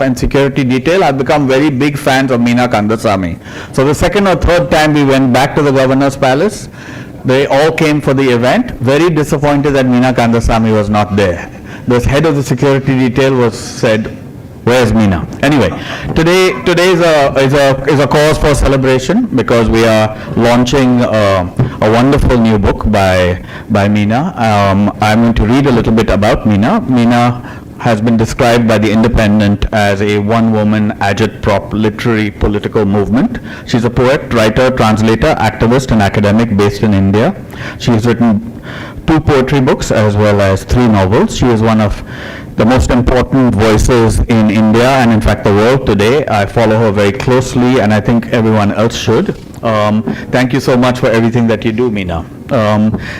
and security detail, I've become very big fans of Meena Kandasamy. So the second or third time we went back to the governor's palace, they all came for the event, very disappointed that Meena Kandasamy was not there. The head of the security detail was said, "Where's Meena?" Anyway, today is a cause for celebration because we are launching a wonderful new book by Meena. I'm going to read a little bit about Meena. Meena has been described by The Independent as a one-woman agitprop literary political movement. She's a poet, writer, translator, activist, and academic based in India. She has written 2 poetry books as well as 3 novels. She is one of the most important voices in India and in fact the world today. I follow her very closely and I think everyone else should. Thank you so much for everything that you do, Meena.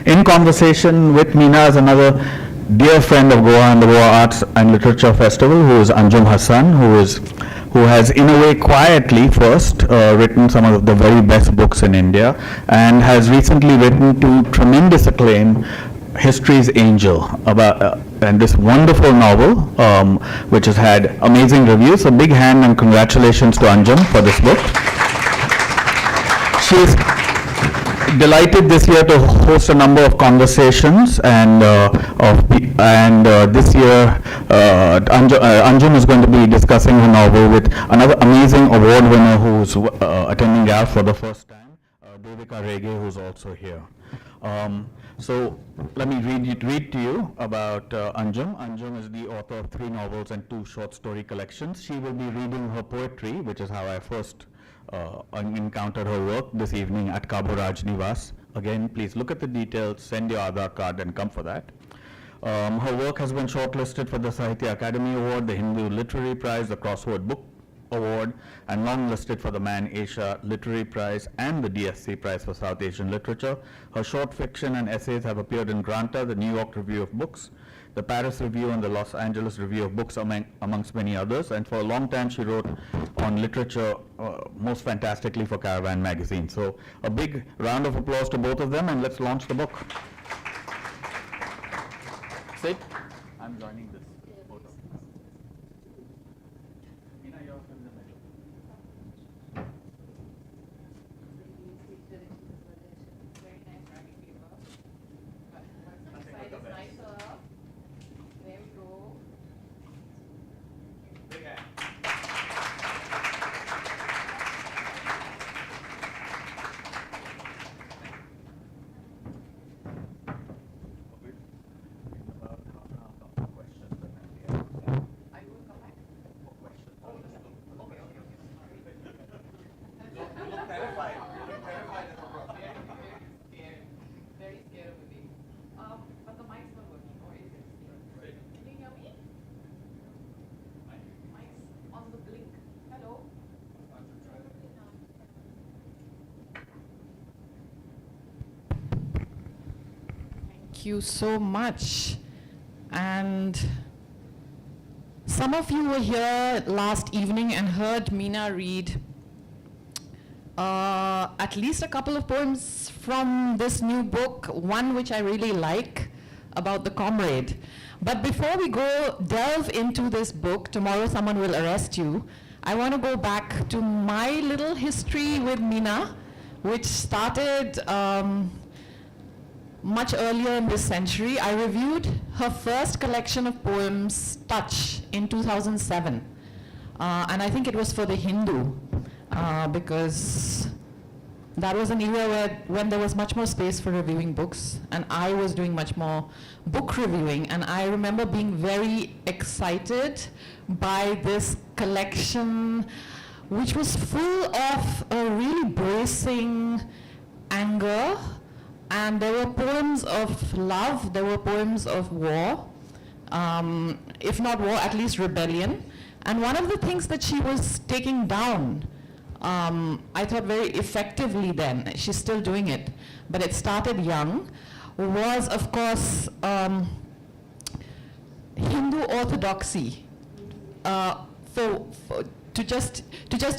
In conversation with Meena is another dear friend of Goa and the Goa Arts and Literature Festival, who is Anjum Hasan, who has in a way quietly first written some of the very best books in India and has recently written to tremendous acclaim History's Angel, about and this wonderful novel which has had amazing reviews. So big hand and congratulations to Anjum for this book. She's delighted this year to host a number of conversations and this year Anjum is going to be discussing her novel with another amazing award winner who's attending out for the first time, Devika Rege, who's also here. So let me read to you about Anjum. Anjum is the author of 3 novels and 2 short story collections. She will be reading her poetry, which is how I first encountered her work this evening at Cabo Raj Nivas. Again, please look at the details, send your Aadhaar card and come for that. Her work has been shortlisted for the Sahitya Academy Award, the Hindu Literary Prize, the Crossword Book Award, and long-listed for the Man Asia Literary Prize and the DSC Prize for South Asian Literature. Her short fiction and essays have appeared in Granta, the New York Review of Books, the Paris Review, and the Los Angeles Review of Books, amongst many others. And for a long time, she wrote on literature, most fantastically for Caravan magazine. So a big round of applause to both of them, and let's launch the book. Sit. I'm joining this photo. Meena, you're in the middle. Very nice writing paper. But one side is nicer. There we go. Big hand. Very scared of the baby. But the mic's not working, or is it? Can you hear me? Mic's on the blink. Hello? Thank you so much. And some of you were here last evening and heard Meena read at least a couple of poems from this new book, one which I really like, about the comrade. But before we go delve into this book, Tomorrow Someone Will Arrest You, I want to go back to my little history with Meena, which started much earlier in this century. I reviewed her first collection of poems, Touch, in 2007. And I think it was for The Hindu, because that was an era when there was much more space for reviewing books, and I was doing much more book reviewing. And I remember being very excited by this collection, which was full of a really bracing anger. And there were poems of love, there were poems of war, if not war, at least rebellion. And one of the things that she was taking down, I thought very effectively then, she's still doing it, but it started young, was of course Hindu orthodoxy. To just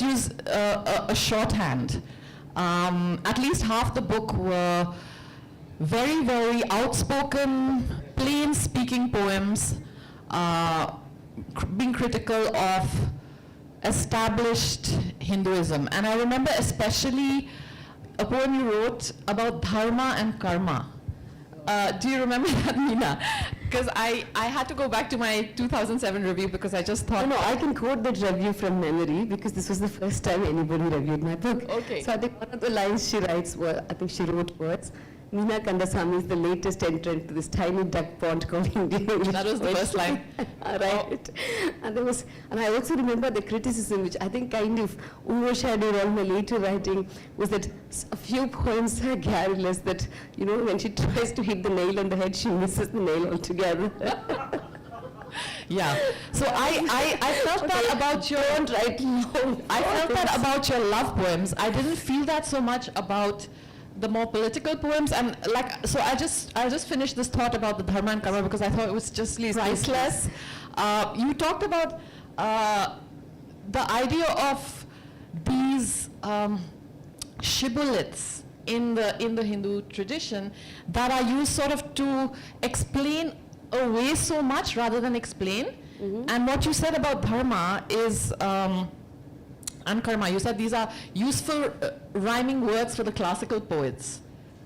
use a shorthand, at least half the book were very, very outspoken, plain speaking poems, being critical of established Hinduism. And I remember especially a poem you wrote about dharma and karma. Do you remember that, Meena? Because I had to go back to my 2007 review because I just thought... No, I can quote that review from memory because this was the first time anybody reviewed my book. Okay. So I think one of the lines she writes were, I think she wrote words, Meena Kandasamy is the latest entrant to this tiny duck pond called Indian English. That was the first line. Right. And I also remember the criticism, which I think kind of overshadowed all my later writing, was that a few poems are garrulous, that, you know, when she tries to hit the nail on the head, she misses the nail altogether. Yeah. So I felt that about your... Don't write long I felt that poems. about your love poems. I didn't feel that so much about the more political poems. And like, so I'll just finish this thought about the dharma and karma because I thought it was just priceless. You talked about the idea of these shibboleths in the Hindu tradition that are used sort of to explain away so much rather than explain. Mm-hmm. And what you said about dharma is and karma, you said these are useful rhyming words for the classical poets.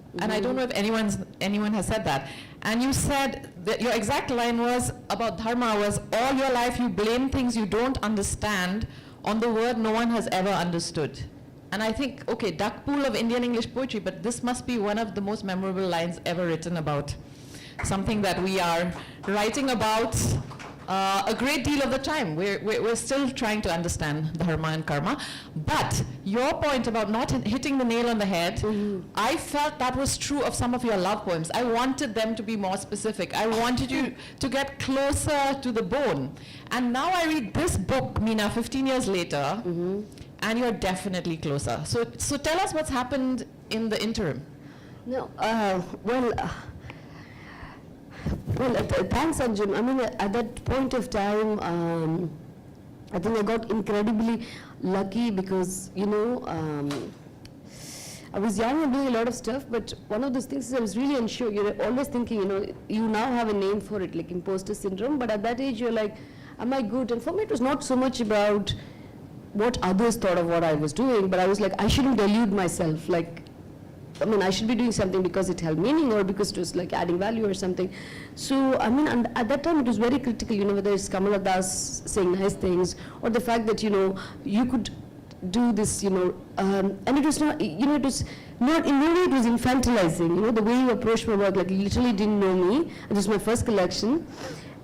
Mm-hmm. And I don't know if anyone has said that. And you said that your exact line was about dharma was, all your life you blame things you don't understand on the word no one has ever understood. And I think, okay, duck pool of Indian English poetry, but this must be one of the most memorable lines ever written about something that we are writing about a great deal of the time. We're still trying to understand dharma and karma. But your point about not hitting the nail on the head, I felt that was true of some of your love poems. I wanted them to be more specific. I wanted you to get closer to the bone. And now I read this book, Meena, 15 years later, and you're definitely closer. So tell us what's happened in the interim. No, thanks, Anjum. I mean, at that point of time, I think I got incredibly lucky because, you know, I was young and doing a lot of stuff, but one of those things is I was really unsure. You're always thinking, you know, you now have a name for it, like imposter syndrome, but at that age you're like, am I good? And for me it was not so much about what others thought of what I was doing, but I was like, I shouldn't delude myself. Like, I mean, I should be doing something because it held meaning or because it was like adding value or something. So, I mean, and at that time it was very critical, you know, whether it's Kamala Das saying nice things or the fact that, you know, you could do this, you know, and it was not, you know, it was not, in no way it was infantilizing, you know, the way you approached my work, like you literally didn't know me. It was my first collection.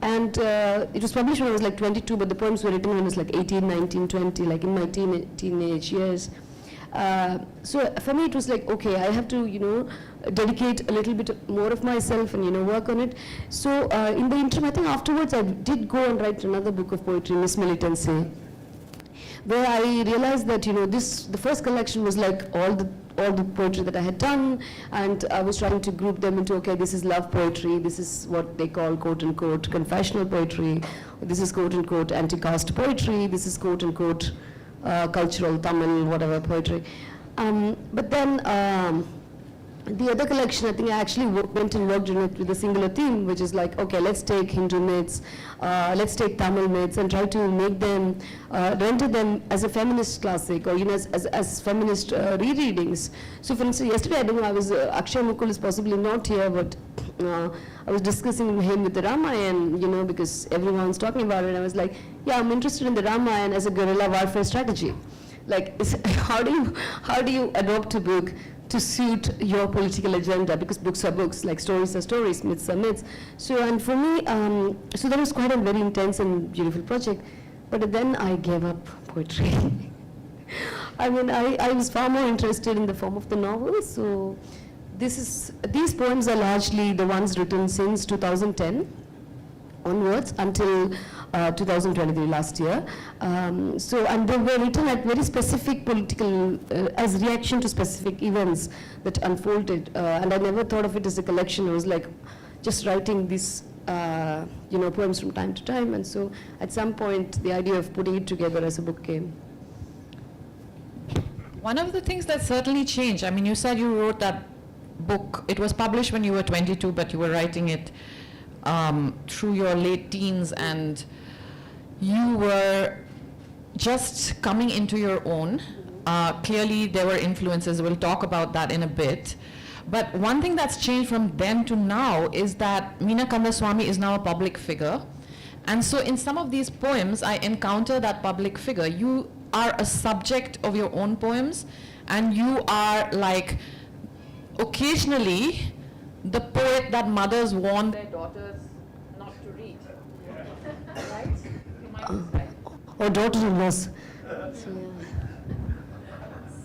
And it was published when I was like 22, but the poems were written when I was like 18, 19, 20, like in my teenage years. So for me it was like, okay, I have to, you know, dedicate a little bit more of myself and, you know, work on it. So in the interim, I think afterwards I did go and write another book of poetry, Miss Militancy, where I realized that, you know, the first collection was like all the poetry that I had done, and I was trying to group them into, okay, this is love poetry, this is what they call quote-unquote confessional poetry, this is quote-unquote anti-caste poetry, this is quote-unquote cultural Tamil, whatever poetry. But then the other collection, I think I actually went and worked on it with a singular theme, which is like, okay, let's take Hindu myths, let's take Tamil myths and try to make them, render them as a feminist classic or, you know, as feminist rereadings. So for instance, yesterday, I don't know, I was, Akshay Mukul is possibly not here, but I was discussing him with the Ramayana, you know, because everyone's talking about it, and I was like, yeah, I'm interested in the Ramayana as a guerrilla warfare strategy. Like, how do you adopt a book to suit your political agenda, because books are books, like stories are stories, myths are myths. So, and for me, so that was quite a very intense and beautiful project, but then I gave up poetry. I mean, I was far more interested in the form of the novel, so these poems are largely the ones written since 2010 onwards until 2023, last year. So, and they were written at very specific political, as reaction to specific events that unfolded. And I never thought of it as a collection. I was like just writing these, you know, poems from time to time. And so at some point, the idea of putting it together as a book came. One of the things that certainly changed, I mean, you said you wrote that book, it was published when you were 22, but you were writing it through your late teens, and you were just coming into your own. Clearly, there were influences. We'll talk about that in a bit. But one thing that's changed from then to now is that Meena Kandasamy is now a public figure. And so in some of these poems, I encounter that public figure. You are a subject of your own poems, and you are like, occasionally, the poet that mothers warn their daughters not to read. Right? You might be right. Or daughter-in-laws.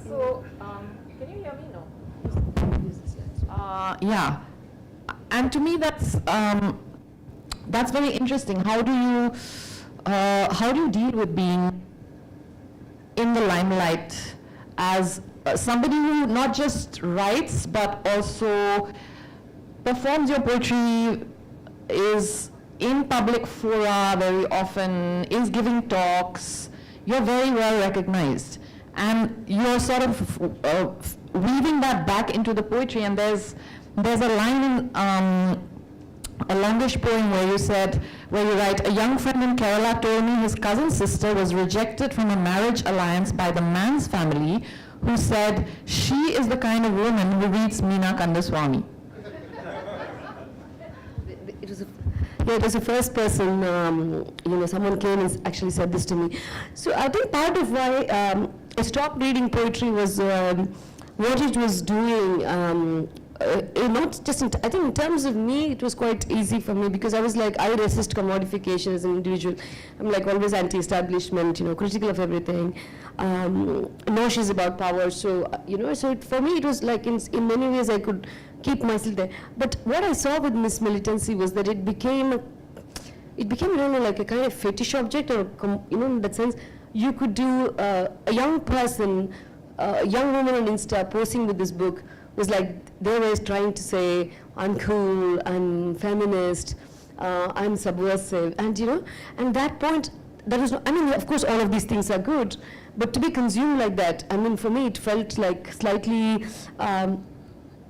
So, can you hear me? No. Yeah, and to me that's very interesting. How do you deal with being in the limelight as somebody who not just writes but also performs your poetry, is in public fora very often, is giving talks? You're very well recognized, and you're sort of weaving that back into the poetry. And there's a line in a longish poem where you write, a young friend in Kerala told me his cousin's sister was rejected from a marriage alliance by the man's family, who said she is the kind of woman who reads Meena Kandasamy. It was the first person, someone came and actually said this to me. So I think part of why I stopped reading poetry was what it was doing. Not just, I think in terms of me, it was quite easy for me because I was like, I resist commodification as an individual. I'm like always anti-establishment, critical of everything. Nauseous about power. So, for me, it was like in many ways I could keep myself there. But what I saw with Miss Militancy was that it became really like a kind of fetish object, or in that sense, you could do a young person, a young woman on Insta posing with this book was like they were trying to say, I'm cool, I'm feminist, I'm subversive, and and that point, there was no, I mean, of course, all of these things are good, but to be consumed like that, I mean, for me, it felt like slightly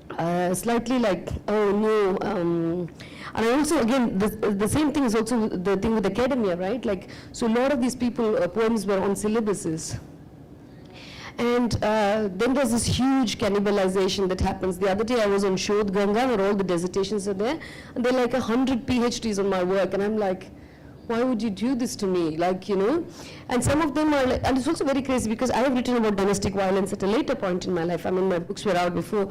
like, oh no. And I also, again, the same thing is also the thing with academia, right? Like, so a lot of these people, poems were on syllabuses. And then there's this huge cannibalization that happens. The other day I was on Shodh Ganga, where all the dissertations are there, and there are like 100 PhDs on my work, and I'm like, why would you do this to me? Like, and some of them are like, and it's also very crazy because I have written about domestic violence at a later point in my life. I mean, my books were out before.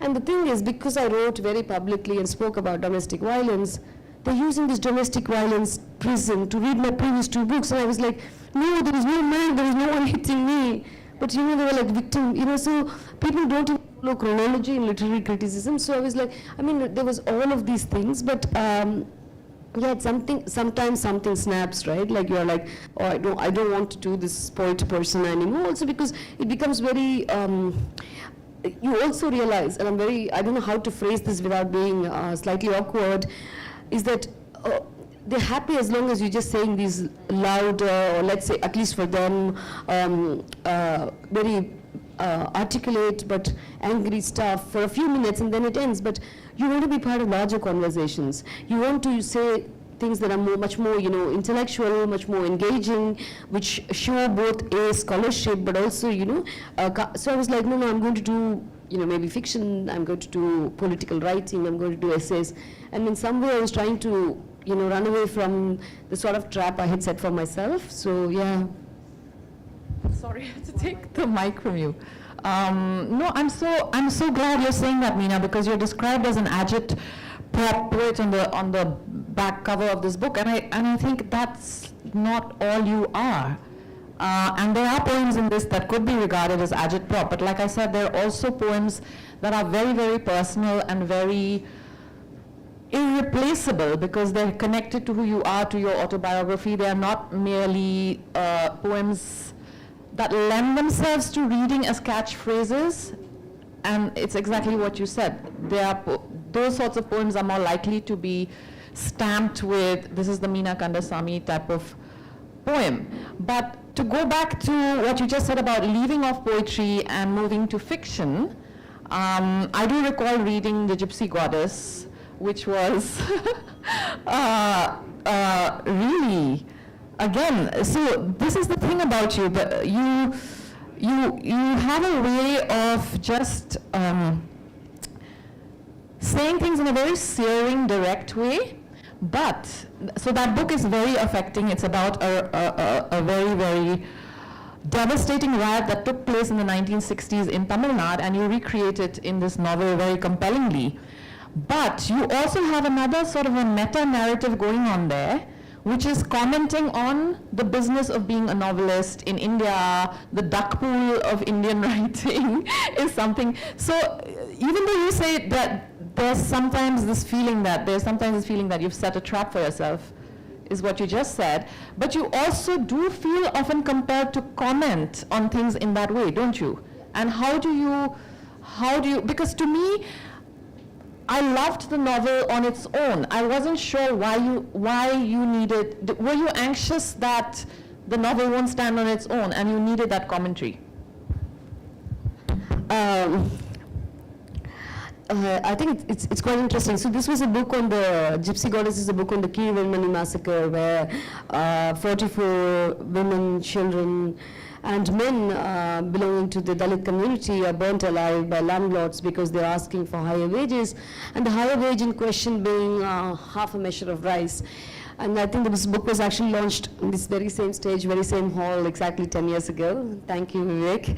And the thing is, because I wrote very publicly and spoke about domestic violence, they're using this domestic violence prism to read my previous 2 books. And I was like, no, there is no man, there is no one hitting me. But they were like victim, so people don't even follow chronology in literary criticism. So I was like, I mean, there was all of these things, but yeah, sometimes something snaps, right? Like you're like, oh, I don't want to do this poet person anymore. Also because it becomes very, you also realize, and I don't know how to phrase this without being slightly awkward, is that they're happy as long as you're just saying these loud, or let's say, at least for them, very articulate but angry stuff for a few minutes, and then it ends. But you want to be part of larger conversations. You want to say things that are much more, intellectual, much more engaging, which show both a scholarship, but also, so I was like, no, I'm going to do, maybe fiction, I'm going to do political writing, I'm going to do essays. And in some way I was trying to, run away from the sort of trap I had set for myself. So, yeah. Sorry, I have to take the mic from you. No, I'm so glad you're saying that, Meena, because you're described as an agit-prop poet on the back cover of this book, and I think that's not all you are. And there are poems in this that could be regarded as agit-prop, but like I said, there are also poems that are very, very personal and very irreplaceable because they're connected to who you are, to your autobiography. They are not merely poems that lend themselves to reading as catchphrases, and it's exactly what you said. Those sorts of poems are more likely to be stamped with, this is the Meena Kandasamy type of poem. But to go back to what you just said about leaving off poetry and moving to fiction, I do recall reading The Gypsy Goddess, which was really again, so this is the thing about you, but you have a way of just saying things in a very searing, direct way. But, so that book is very affecting. It's about a very, very devastating riot that took place in the 1960s in Tamil Nadu, and you recreate it in this novel very compellingly. But you also have another sort of a meta-narrative going on there, which is commenting on the business of being a novelist in India. The duck pool of Indian writing is something. So even though you say that there's sometimes this feeling that you've set a trap for yourself, is what you just said, but you also do feel often compelled to comment on things in that way, don't you? And how do you, because to me, I loved the novel on its own. I wasn't sure why you needed, were you anxious that the novel won't stand on its own and you needed that commentary? I think it's quite interesting. So this was a book on the Gypsy Goddess, is a book on the Kirivemani massacre, where 44 women, children, and men belonging to the Dalit community are burnt alive by landlords because they're asking for higher wages, and the higher wage in question being half a measure of rice. And I think this book was actually launched on this very same stage, very same hall, exactly 10 years ago. Thank you, Vivek.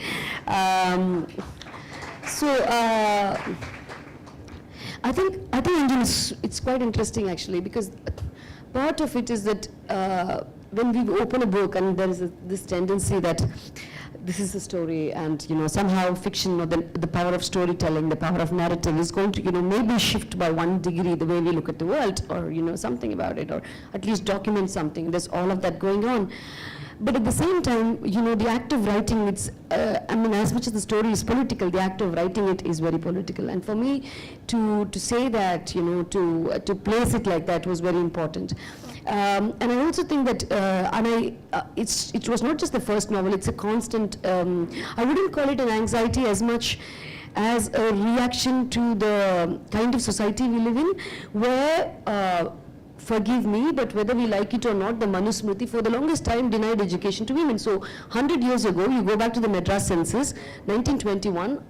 I think Anjum, it's quite interesting actually, because part of it is that when we open a book and there is this tendency that this is a story, and somehow fiction or the power of storytelling, the power of narrative is going to maybe shift by 1 degree the way we look at the world, or something about it, or at least document something. There's all of that going on. But at the same time, the act of writing, it's, as much as the story is political, the act of writing it is very political. And for me, to say that, to place it like that was very important. And I also think that, it was not just the first novel, it's a constant, I wouldn't call it an anxiety as much as a reaction to the kind of society we live in, where, forgive me, but whether we like it or not, the Manusmriti for the longest time denied education to women. So 100 years ago, you go back to the Madras census, 1921,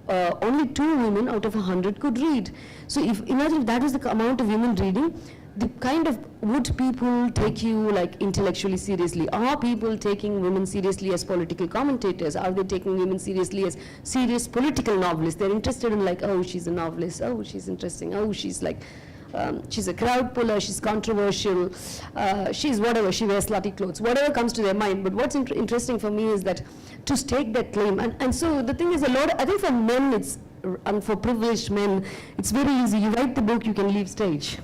only 2 women out of 100 could read. So imagine if that was the amount of women reading, the kind of, would people take you like intellectually seriously? Are people taking women seriously as political commentators? Are they taking women seriously as serious political novelists? They're interested in like, oh, she's a novelist, oh, she's interesting, oh, she's like, she's a crowd puller, she's controversial, she's whatever, she wears slutty clothes, whatever comes to their mind. But what's interesting for me is that to stake that claim, and so the thing is I think for men, and for privileged men, it's very easy. You write the book, you can leave stage.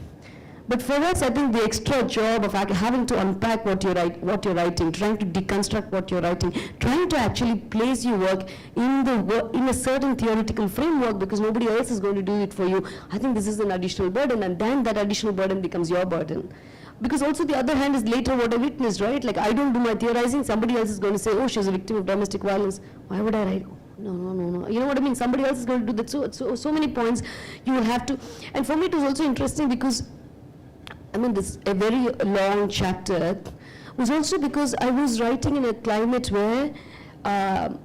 But for us, I think the extra job of having to unpack what you're writing, trying to deconstruct what you're writing, trying to actually place your work in a certain theoretical framework, because nobody else is going to do it for you. I think this is an additional burden, and then that additional burden becomes your burden. Because also the other hand is later what I witnessed, right? Like I don't do my theorizing, somebody else is going to say, oh, she's a victim of domestic violence. Why would I write? No. You know what I mean? Somebody else is going to do that. So many points you will have to. And for me, it was also interesting because a very long chapter was also because I was writing in a climate where a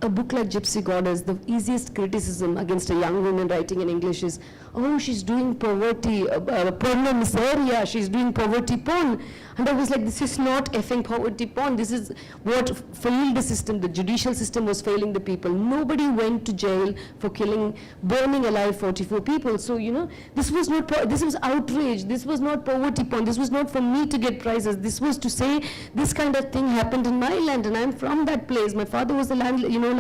book like Gypsy Goddess, the easiest criticism against a young woman writing in English is, oh, she's doing poverty, porno miseria, she's doing poverty porn. And I was like, this is not effing poverty porn. This is what failed the system. The judicial system was failing the people. Nobody went to jail for burning alive 44 people. So, this was outrage. This was not poverty porn. This was not for me to get prizes. This was to say, this kind of thing happened in my land, and I'm from that place. My father was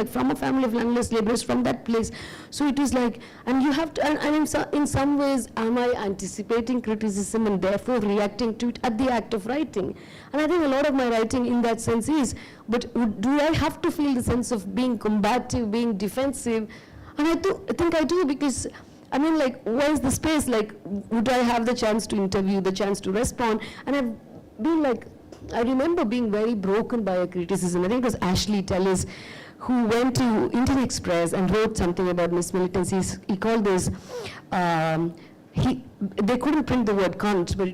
from a family of landless laborers from that place. So it was like, and you have to, and in some ways, am I anticipating criticism and therefore reacting to it at the act of writing? And I think a lot of my writing in that sense is, but do I have to feel the sense of being combative, being defensive? And I think I do, because where's the space? Like, would I have the chance to interview, the chance to respond? And I've been like, I remember being very broken by a criticism. I think it was Ashley Tellis who went to Indian Express and wrote something about Miss Militancy. He called this, they couldn't print the word cunt, but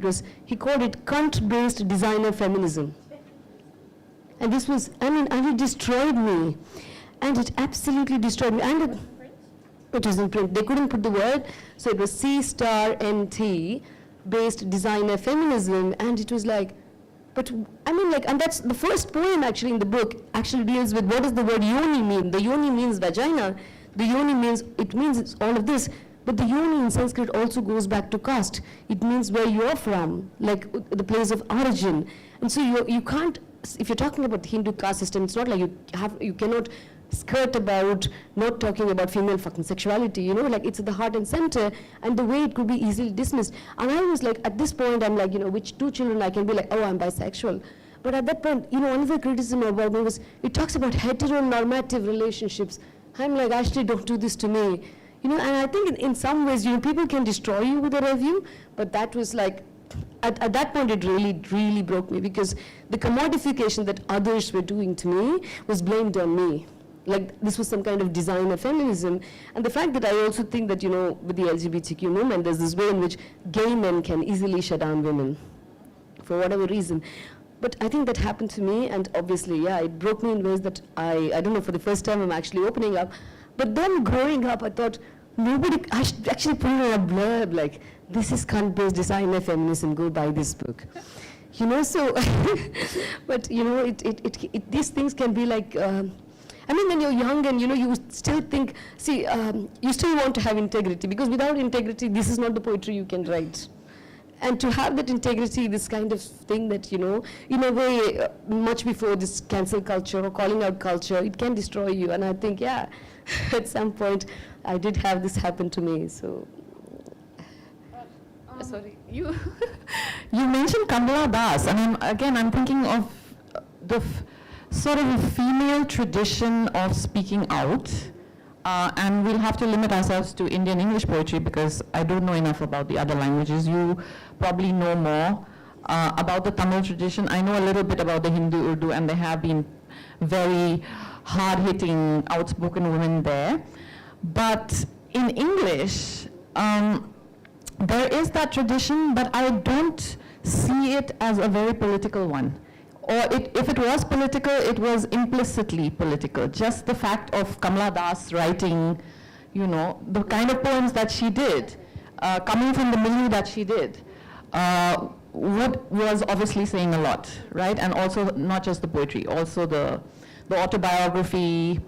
he called it cunt-based designer feminism. And this was, and it destroyed me. And it absolutely destroyed me. And it was in print. They couldn't put the word, so it was C*NT based designer feminism, and it was like, but and that's the first poem actually in the book actually deals with what does the word yoni mean. The yoni means vagina. The yoni means it's all of this. But the yoni in Sanskrit also goes back to caste. It means where you're from, like the place of origin. And so you can't, if you're talking about the Hindu caste system, it's not like you cannot skirt about not talking about female fucking sexuality, like it's at the heart and center, and the way it could be easily dismissed. And I was like, at this point, I'm like, which two children I can be like, oh, I'm bisexual. But at that point, another criticism about me was, it talks about heteronormative relationships. I'm like, actually, don't do this to me. And I think in some ways, people can destroy you with a review, but that was like, at that point, it really, really broke me, because the commodification that others were doing to me was blamed on me. Like this was some kind of designer feminism. And the fact that I also think that, with the LGBTQ movement, there's this way in which gay men can easily shut down women for whatever reason. But I think that happened to me, and obviously, yeah, it broke me in ways that I don't know, for the first time I'm actually opening up. But then growing up, I thought, I should actually put in a blurb, like, this is cunt-based designer feminism, go buy this book. So, but, these things can be like, when you're young and, you still think, you still want to have integrity, because without integrity, this is not the poetry you can write. And to have that integrity, this kind of thing that, in a way, much before this cancel culture or calling out culture, it can destroy you. And I think, yeah, at some point, I did have this happen to me, so. Sorry. You mentioned Kamala Das. I'm thinking of the sort of a female tradition of speaking out, and we'll have to limit ourselves to Indian English poetry because I don't know enough about the other languages. You probably know more about the Tamil tradition. I know a little bit about the Hindu Urdu, and there have been very hard-hitting, outspoken women there. But in English, there is that tradition, but I don't see it as a very political one. Or if it was political, it was implicitly political. Just the fact of Kamala Das writing, the kind of poems that she did, coming from the milieu that she did, was obviously saying a lot, right? And also not just the poetry, also the autobiography,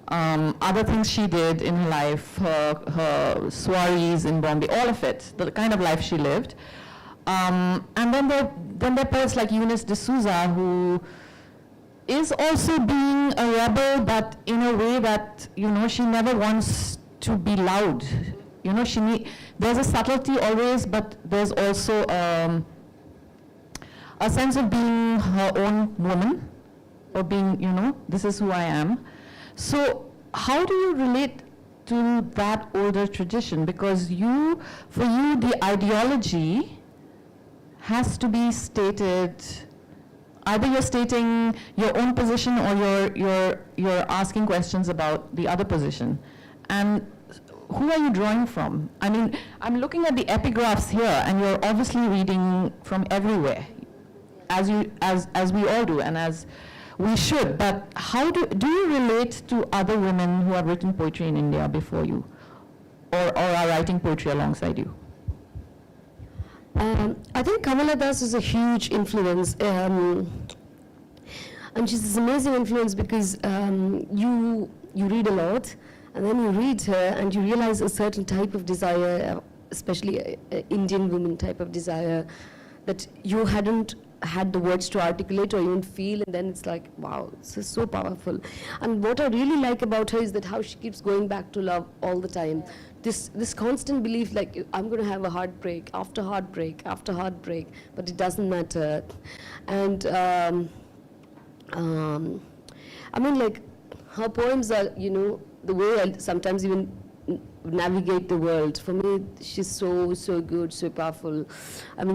other things she did in her life, her soirees in Bombay, all of it, the kind of life she lived. And then there are poets like Eunice D'Souza, who is also being a rebel, but in a way that, she never wants to be loud. There's a subtlety always, but there's also a sense of being her own woman, or being, this is who I am. So how do you relate to that older tradition? Because for you, the ideology has to be stated, either you're stating your own position or you're asking questions about the other position. And who are you drawing from? I'm looking at the epigraphs here, and you're obviously reading from everywhere, as we all do, and as we should. But how do you relate to other women who have written poetry in India before you, or are writing poetry alongside you? I think Kamala Das is a huge influence, and she's this amazing influence because you read a lot, and then you read her and you realize a certain type of desire, especially Indian woman type of desire, that you hadn't had the words to articulate or even feel, and then it's like, wow, this is so powerful. And what I really like about her is that how she keeps going back to love all the time. This constant belief, like, I'm going to have a heartbreak after heartbreak after heartbreak, but it doesn't matter. And like, her poems are, the way I sometimes even navigate the world. For me, she's so good, so powerful.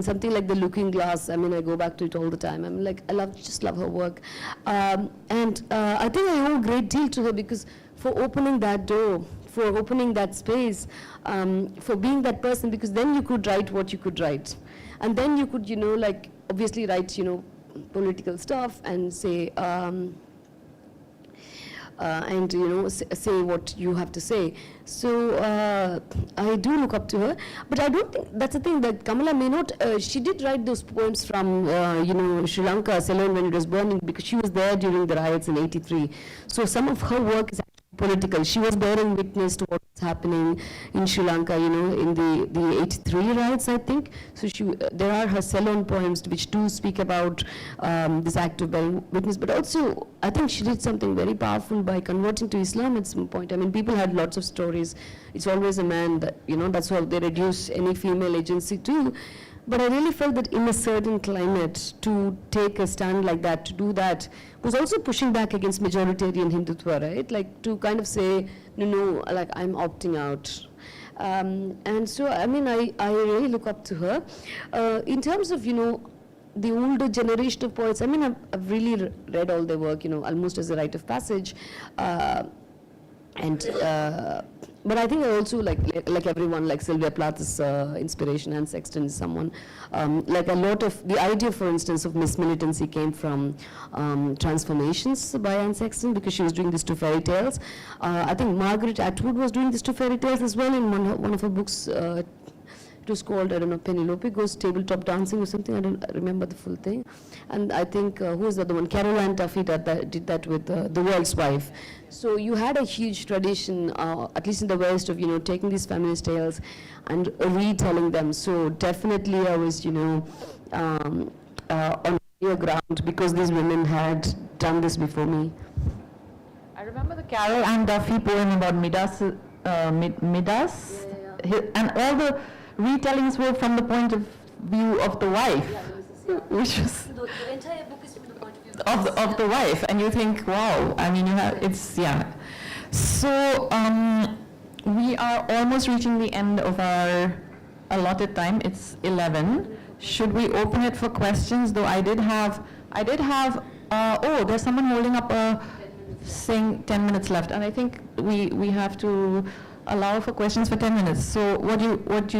Something like The Looking Glass, I go back to it all the time. I just love her work. And I think I owe a great deal to her, because for opening that door for opening that space, for being that person, because then you could write what you could write. And then you could, like, obviously write, political stuff and say, and say what you have to say. So I do look up to her, but I don't think that's the thing, that Kamala may not. She did write those poems from Sri Lanka, Ceylon, when it was burning, because she was there during the riots in '83. So some of her work is political. She was bearing witness to what was happening in Sri Lanka, in the '83 riots, I think. So there are her Ceylon poems which do speak about this act of bearing witness. But also, I think she did something very powerful by converting to Islam at some point. I mean, people had lots of stories. It's always a man that, that's how they reduce any female agency to. But I really felt that in a certain climate, to take a stand like that, to do that, was also pushing back against majoritarian Hindutva, right? Like, to kind of say, no, like, I'm opting out. And so, I mean, I really look up to her. In terms of, the older generation of poets, I mean, I've really read all their work, almost as a rite of passage. But I think I also, like everyone, like Sylvia Plath's inspiration, and Sexton is someone, like a lot of, the idea, for instance, of Miss Militancy came from Transformations by Anne Sexton, because she was doing these two fairy tales. I think Margaret Atwood was doing these two fairy tales as well in one of her books. It was called, I don't know, Penelope Goes Tabletop Dancing or something. I don't remember the full thing. And I think, who was the other one? Carol Ann Duffy did that with The World's Wife. So you had a huge tradition, at least in the West, of, taking these feminist tales and retelling them. So definitely I was, on higher ground, because these women had done this before me. I remember the Carol Ann Duffy poem about Midas, and all the retellings were from the point of view of the wife, which was The entire book is from the point of view of the wife, and you think, wow, I mean, So we are almost reaching the end of our allotted time. It's 11. Should we open it for questions? Though I did have, oh, there's someone holding up saying 10 minutes left, and I think we have to allow for questions for 10 minutes. So what would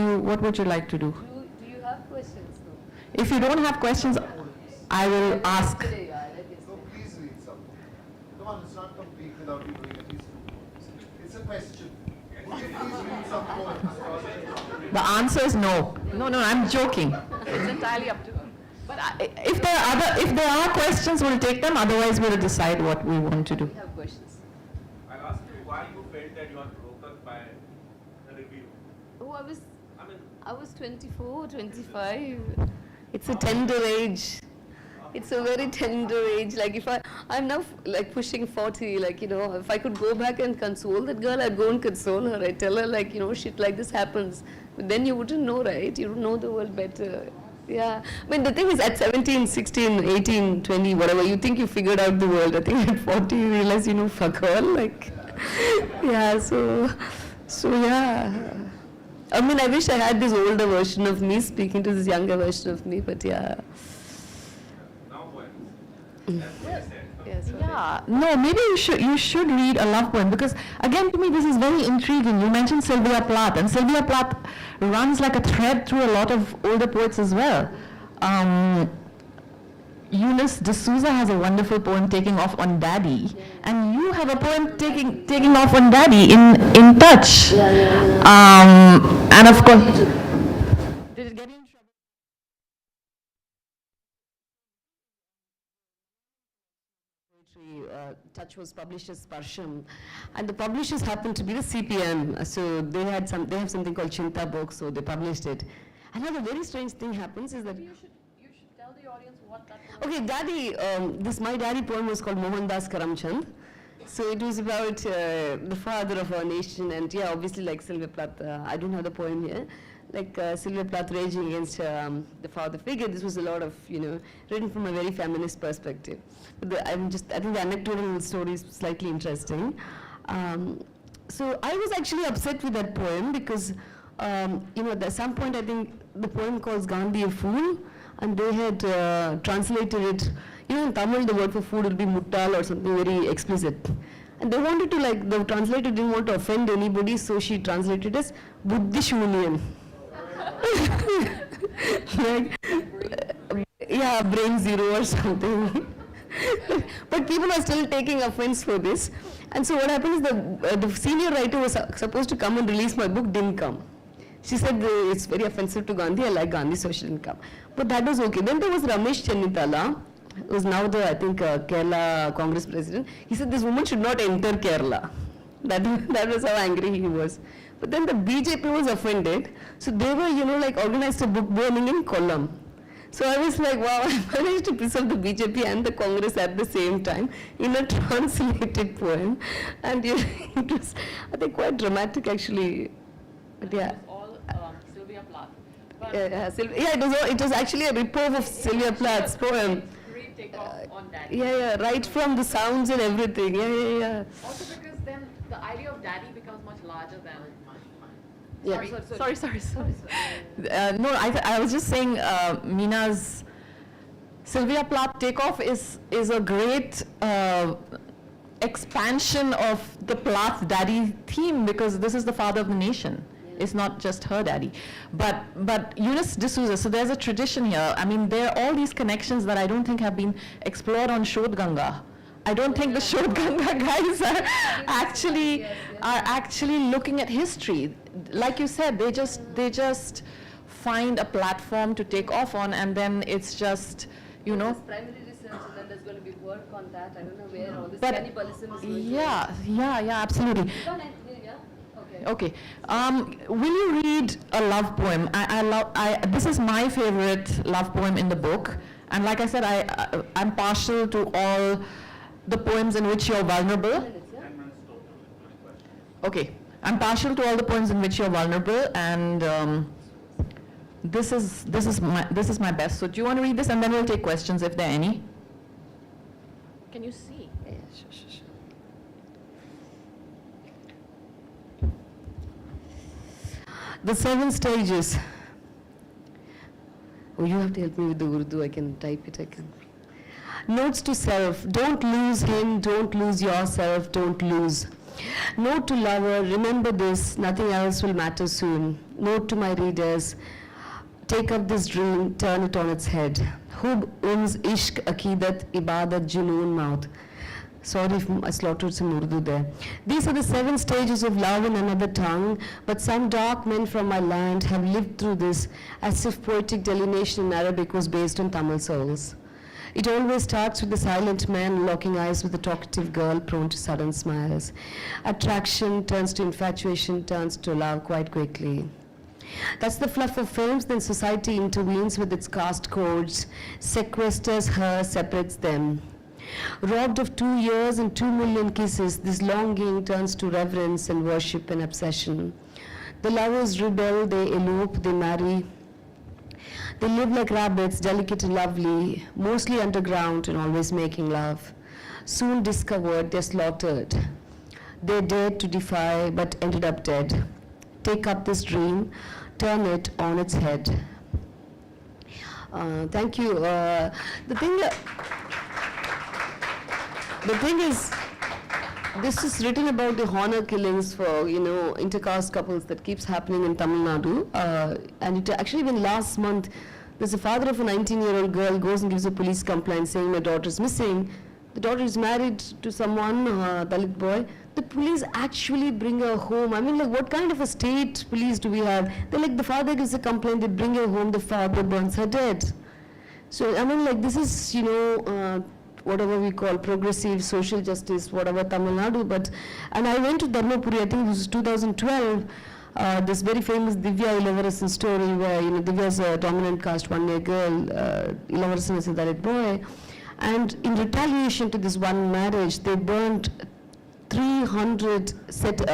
you like to do? Do you have questions? If you don't have questions, I will ask. No, please read something. Come on, it's not complete without you doing at least 2 poems. It's a question. Would you please read some poems? The answer is no. No, I'm joking. It's entirely up to her. But if there are questions, we'll take them. Otherwise, we'll decide what we want to do. We have questions. I'll ask you why you felt that you are broken by the review. Oh, I was 24, 25. It's a tender age. It's a very tender age. Like, I'm now like pushing 40, like, if I could go back and console that girl, I'd go and console her. I'd tell her, like, shit like this happens. But then you wouldn't know, right? You don't know the world better. Yeah. I mean, the thing is, at 17, 16, 18, 20, whatever, you think you figured out the world. I think at 40, you realize, fuck all. Like, yeah, so yeah. I mean, I wish I had this older version of me speaking to this younger version of me, but yeah. Now poems. Yes, Yeah, no, maybe you should read a love poem, because again, to me this is very intriguing. You mentioned Sylvia Plath, and Sylvia Plath runs like a thread through a lot of older poets as well. Eunice D'Souza has a wonderful poem, Taking Off on Daddy, and you have a poem taking off on Daddy in Touch. And of course, did it get you in trouble? Touch was published as Sparsham, and the publishers happened to be the CPM, so they have something called Chinta Book, so they published it. And now the very strange thing happens is that You should tell the audience what that was. okay, Daddy, my daddy poem was called Mohandas Karamchand. So it was about the father of our nation, and yeah, obviously like Sylvia Plath, I don't have the poem here, like Sylvia Plath raging against the father figure. This was a lot of, written from a very feminist perspective. But I think the anecdotal story is slightly interesting. So I was actually upset with that poem because, at some point I think the poem calls Gandhi a fool, and they had translated it. In Tamil the word for food would be muttal or something very explicit. And they wanted to, like, the translator didn't want to offend anybody, so she translated as Buddhi Shunyan. Like, yeah, brain zero or something. But people are still taking offense for this. And so what happened is the senior writer was supposed to come and release my book, didn't come. She said it's very offensive to Gandhi, I like Gandhi, so she didn't come. But that was okay. Then there was Ramesh Chennitala, who is now the, I think, Kerala Congress president. He said this woman should not enter Kerala. That was how angry he was. But then the BJP was offended. So they were, like organized a book burning in Kollam. So I was like, wow, I managed to piss off the BJP and the Congress at the same time in a translated poem. And it was, I think, quite dramatic actually. But yeah. All Sylvia Plath. But It was actually a ripoff of Sylvia Plath's poem. great takeoff on Daddy. Yeah, right from the sounds and everything. Yeah. Also because then the idea of Daddy becomes much larger than. Yeah. Sorry. No, I was just saying Meena's Sylvia Plath takeoff is a great expansion of the Plath daddy theme, because this is the father of the nation. It's not just her daddy. But Eunice D'Souza, so there's a tradition here. I mean, there are all these connections that I don't think have been explored on Shodh Ganga. I don't think the Shodh Ganga guys are actually looking at history. Like you said, they just find a platform to take off on, and then it's just, There's primary research, and then there's going to be work on that. I don't know where all this But- cannibalism is going Yeah, absolutely. Okay. Will you read a love poem? This is my favorite love poem in the book, and like I said, I'm partial to all the poems in which you're vulnerable. Okay, I'm partial to all the poems in which you're vulnerable, and this is my best. So do you want to read this, and then we'll take questions if there are any. Can you see? Yeah, sure. The 7 stages. Oh, you have to help me with the Urdu. I can type it. Notes to self. Don't lose him. Don't lose yourself. Don't lose. Note to lover. Remember this. Nothing else will matter soon. Note to my readers. Take up this dream. Turn it on its head. Hub uns ishq akidat ibadat junoon maut. Sorry if I slaughtered some Urdu there. These are the 7 stages of love in another tongue, but some dark men from my land have lived through this as if poetic delineation in Arabic was based on Tamil souls. It always starts with the silent man locking eyes with a talkative girl prone to sudden smiles. Attraction turns to infatuation, turns to love quite quickly. That's the fluff of films, then society intervenes with its caste codes, sequesters her, separates them. Robbed of 2 years and 2 million kisses, this longing turns to reverence and worship and obsession. The lovers rebel, they elope, they marry. They live like rabbits, delicate and lovely, mostly underground and always making love. Soon discovered, they're slaughtered. They dared to defy, but ended up dead. Take up this dream, turn it on its head. Thank you. The thing is, this is written about the honor killings for, intercaste couples that keeps happening in Tamil Nadu. And it actually, even last month, there's a father of a 19-year-old girl goes and gives a police complaint saying my daughter's missing. The daughter is married to someone, Dalit boy. The police actually bring her home. I mean, like, what kind of a state police do we have? They're like, the father gives a complaint, they bring her home, the father burns her dead. So, I mean, like, this is, whatever we call progressive social justice, whatever Tamil Nadu. And I went to Dharmapuri, I think this was 2012, this very famous Divya Ilavarasan story where, Divya's a dominant caste, one-year girl, Ilavarasan is a Dalit boy. And in retaliation to this one marriage, they burnt 300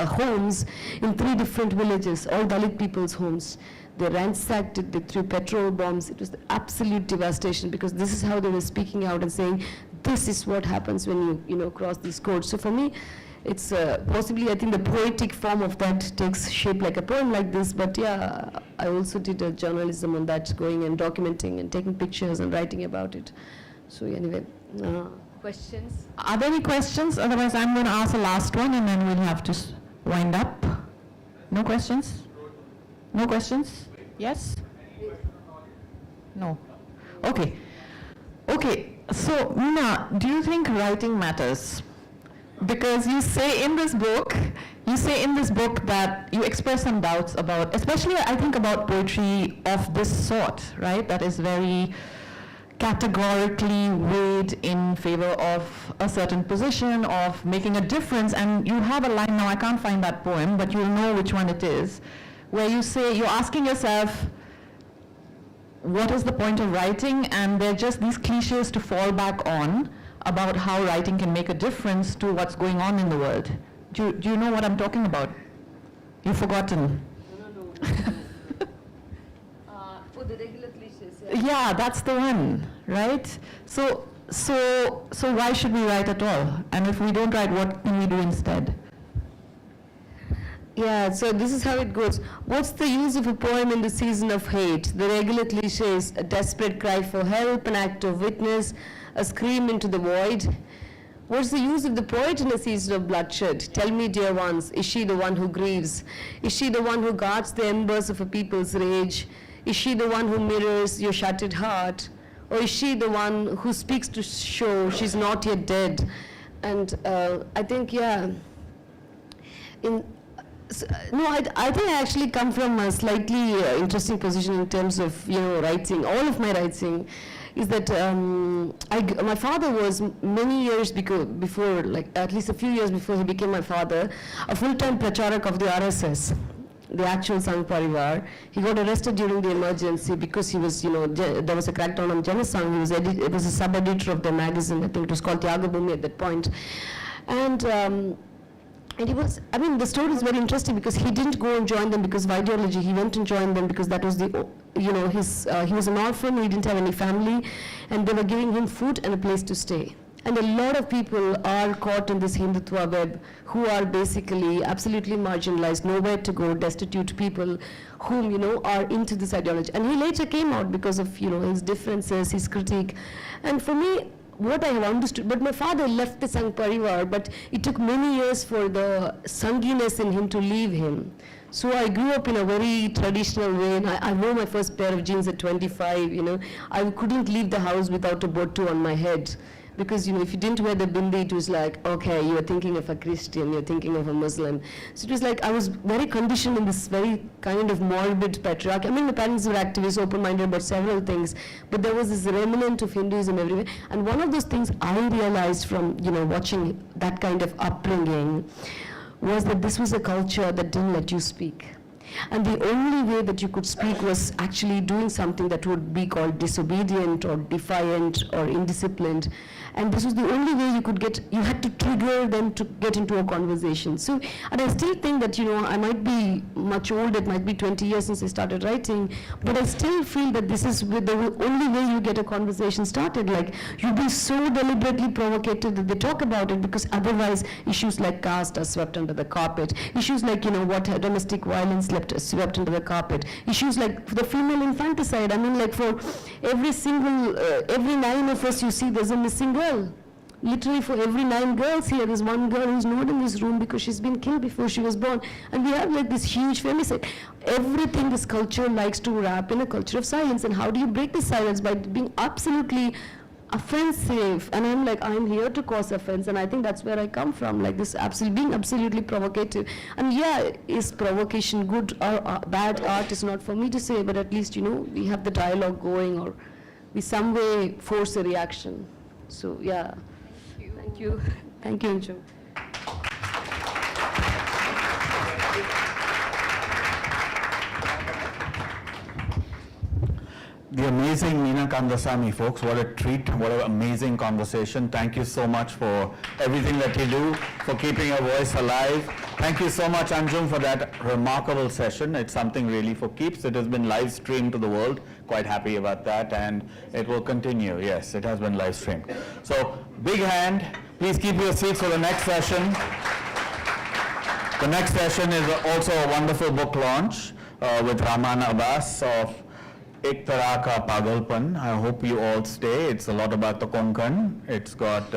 homes in 3 different villages, all Dalit people's homes. They ransacked it, they threw petrol bombs. It was the absolute devastation, because this is how they were speaking out and saying, this is what happens when you cross these codes. So for me, it's possibly, I think the poetic form of that takes shape like a poem like this, but yeah, I also did a journalism on that, going and documenting and taking pictures and writing about it. So anyway, questions? Are there any questions? Otherwise, I'm going to ask the last one and then we'll have to wind up. No questions? No questions? Yes? No. Okay. Okay. So, Meena, do you think writing matters? Because you say in this book that you express some doubts about, especially I think about poetry of this sort, right? That is very categorically weighed in favor of a certain position, of making a difference. And you have a line now, I can't find that poem, but you'll know which one it is, where you say, you're asking yourself, what is the point of writing? And they're just these cliches to fall back on about how writing can make a difference to what's going on in the world. Do you know what I'm talking about? You've forgotten. For the regular cliches, Yeah, that's the one, right? So why should we write at all? And if we don't write, what can we do instead? Yeah, so this is how it goes. What's the use of a poem in the season of hate? The regular cliches: a desperate cry for help, an act of witness, a scream into the void. What's the use of the poet in a season of bloodshed? Tell me, dear ones, is she the one who grieves? Is she the one who guards the embers of a people's rage? Is she the one who mirrors your shattered heart? Or is she the one who speaks to show she's not yet dead? And I think, yeah, I think I actually come from a slightly interesting position in terms of, writing. All of my writing is that my father was many years before, like at least a few years before he became my father, a full-time pracharak of the RSS, the actual Sangh Parivar. He got arrested during the emergency because he was, there was a crackdown on Janasangh. He was a sub-editor of the magazine. I think it was called Tyagabhumi at that point. And he was, the story is very interesting because he didn't go and join them because of ideology. He went and joined them because that was he was an orphan, he didn't have any family, and they were giving him food and a place to stay. And a lot of people are caught in this Hindutva web who are basically absolutely marginalized, nowhere to go, destitute people whom, are into this ideology. And he later came out because of, his differences, his critique. And for me, what I have understood, but my father left the Sangh Parivar, but it took many years for the Sanghiness in him to leave him. So I grew up in a very traditional way, and I wore my first pair of jeans at 25, I couldn't leave the house without a bottu on my head. Because, if you didn't wear the bindi, it was like, okay, you're thinking of a Christian, you're thinking of a Muslim. So it was like, I was very conditioned in this very kind of morbid patriarchy. My parents were activists, open-minded about several things, but there was this remnant of Hinduism everywhere. And one of those things I realized from, watching that kind of upbringing was that this was a culture that didn't let you speak. And the only way that you could speak was actually doing something that would be called disobedient or defiant or indisciplined. And this was the only way you had to trigger them to get into a conversation. So, and I still think that, I might be much older, it might be 20 years since I started writing, but I still feel that this is the only way you get a conversation started. Like, you'll be so deliberately provocative that they talk about it, because otherwise issues like caste are swept under the carpet. Issues like, domestic violence swept under the carpet. Issues like the female infanticide. For every 9 of us you see, there's a missing girl. Literally for every 9 girls here, there's one girl who's not in this room because she's been killed before she was born. And we have like this huge femicide. Everything this culture likes to wrap in a culture of silence. And how do you break the silence? By being absolutely offensive. And I'm here to cause offense, and I think that's where I come from, like this being absolutely provocative. And yeah, is provocation good or bad? Art is not for me to say, but at least, we have the dialogue going, or we some way force a reaction. So yeah. Thank you. Thank you, Anjum. The amazing Meena Kandasamy, folks. What a treat, what an amazing conversation. Thank you so much for everything that you do, for keeping your voice alive. Thank you so much, Anjum, for that remarkable session. It's something really for keeps. It has been live streamed to the world. Quite happy about that, and it will continue. Yes, it has been live streamed. So, big hand. Please keep your seats for the next session. The next session is also a wonderful book launch with Rahman Abbas of एक तरह का पागलपन. I hope you all stay. It's a lot about the Konkan. It's got,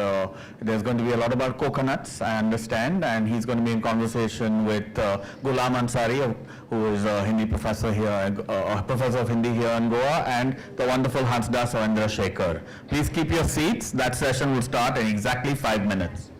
there's going to be a lot about coconuts, I understand, and he's going to be in conversation with Ghulam Ansari, who is a Hindi professor here, a professor of Hindi here in Goa, and the wonderful Hansda Savendra Shekhar. Please keep your seats. That session will start in exactly 5 minutes.